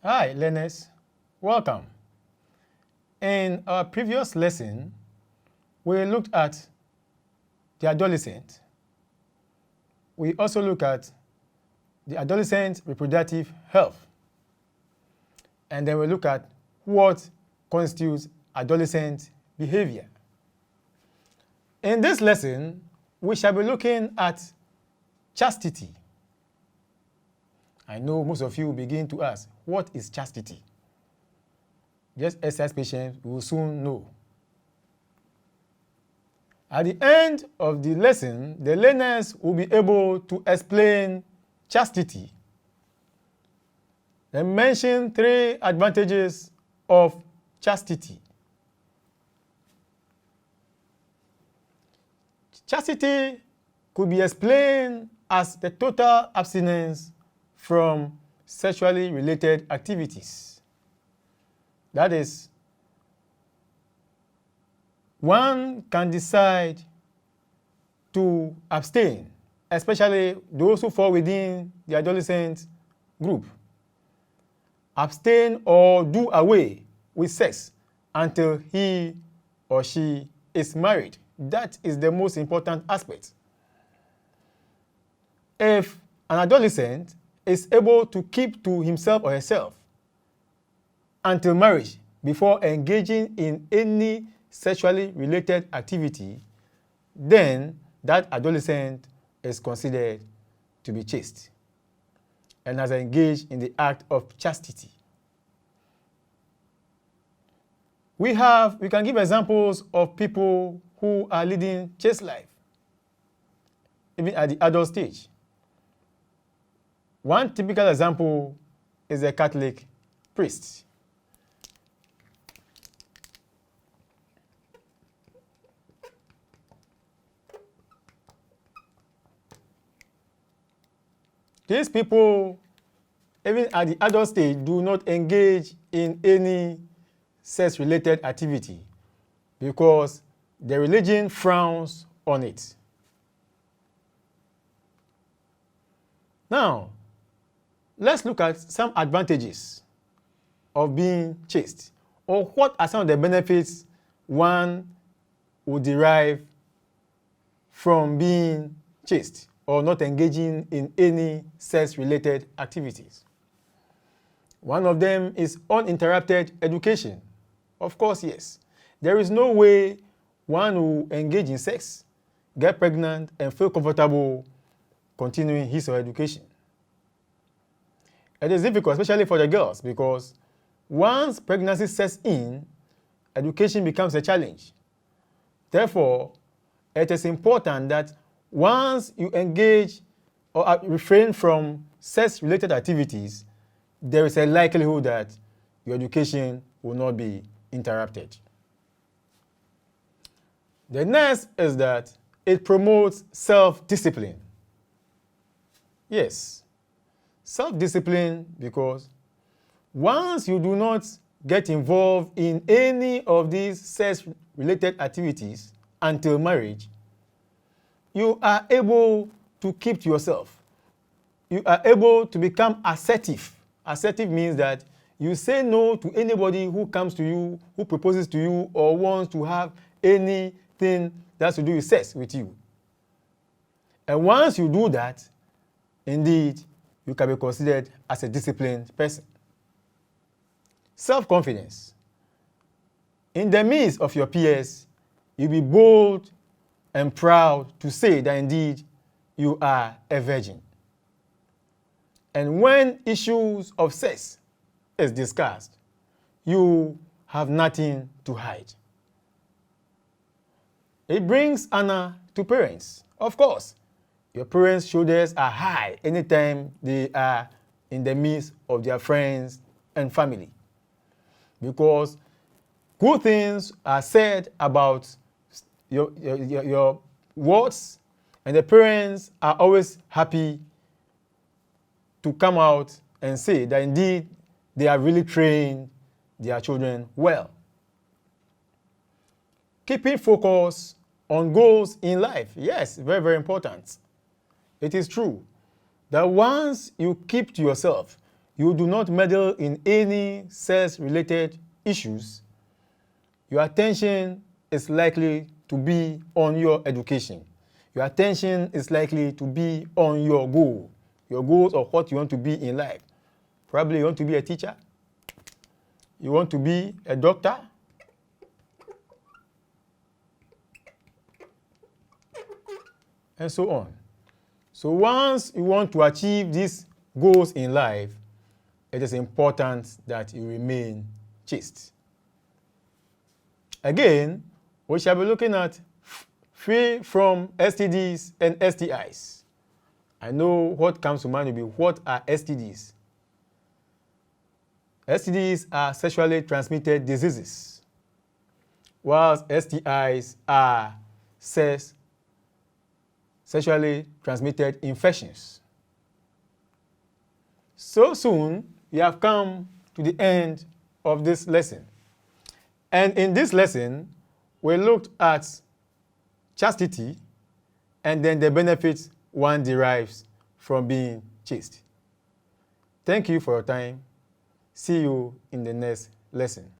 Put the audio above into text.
Hi, learners. Welcome. In our previous lesson, we looked at the adolescent. We also looked at the adolescent reproductive health. And then we look at what constitutes adolescent behavior. In this lesson, we shall be looking at chastity. I know most of you begin to ask, what is chastity? Just exercise patience, we will soon know. At the end of the lesson, the learners will be able to explain chastity and mention 3 advantages of chastity. Chastity could be explained as the total abstinence from sexually related activities. That is, one can decide to abstain, especially those who fall within the adolescent group. Abstain or do away with sex until he or she is married. That is the most important aspect. If an adolescent is able to keep to himself or herself until marriage before engaging in any sexually related activity, then that adolescent is considered to be chaste and has engaged in the act of chastity. We can give examples of people who are leading chaste life, even at the adult stage. One typical example is a Catholic priest. These people, even at the adult stage, do not engage in any sex-related activity because the religion frowns on it. Now, let's look at some advantages of being chaste, or what are some of the benefits one would derive from being chaste or not engaging in any sex-related activities. One of them is uninterrupted education. Of course, yes. There is no way one will engage in sex, get pregnant, and feel comfortable continuing his or her education. It is difficult, especially for the girls, because once pregnancy sets in, education becomes a challenge. Therefore, it is important that once you engage or refrain from sex-related activities, there is a likelihood that your education will not be interrupted. The next is that it promotes self-discipline. Yes, self-discipline, because once you do not get involved in any of these sex-related activities until marriage, you are able to keep to yourself. You are able to become assertive. Assertive means that you say no to anybody who comes to you, who proposes to you, or wants to have anything that has to do with sex with you. And once you do that, indeed, you can be considered as a disciplined person. Self-confidence. In the midst of your peers, you'll be bold and proud to say that indeed you are a virgin. And when issues of sex is discussed, you have nothing to hide. It brings honor to parents. Of course, your parents' shoulders are high anytime they are in the midst of their friends and family, because good things are said about your words, and the parents are always happy to come out and say that indeed they have really trained their children well. Keeping focus on goals in life. Yes, very, very important. It is true that once you keep to yourself, you do not meddle in any sex-related issues, your attention is likely to be on your education. Your attention is likely to be on your goals of what you want to be in life. Probably you want to be a teacher, you want to be a doctor, and so on. So once you want to achieve these goals in life, it is important that you remain chaste. Again, we shall be looking at free from STDs and STIs. I know what comes to mind will be, what are STDs? STDs are sexually transmitted diseases, whilst STIs are sexually transmitted infections. So soon, we have come to the end of this lesson. And in this lesson, we looked at chastity and then the benefits one derives from being chaste. Thank you for your time. See you in the next lesson.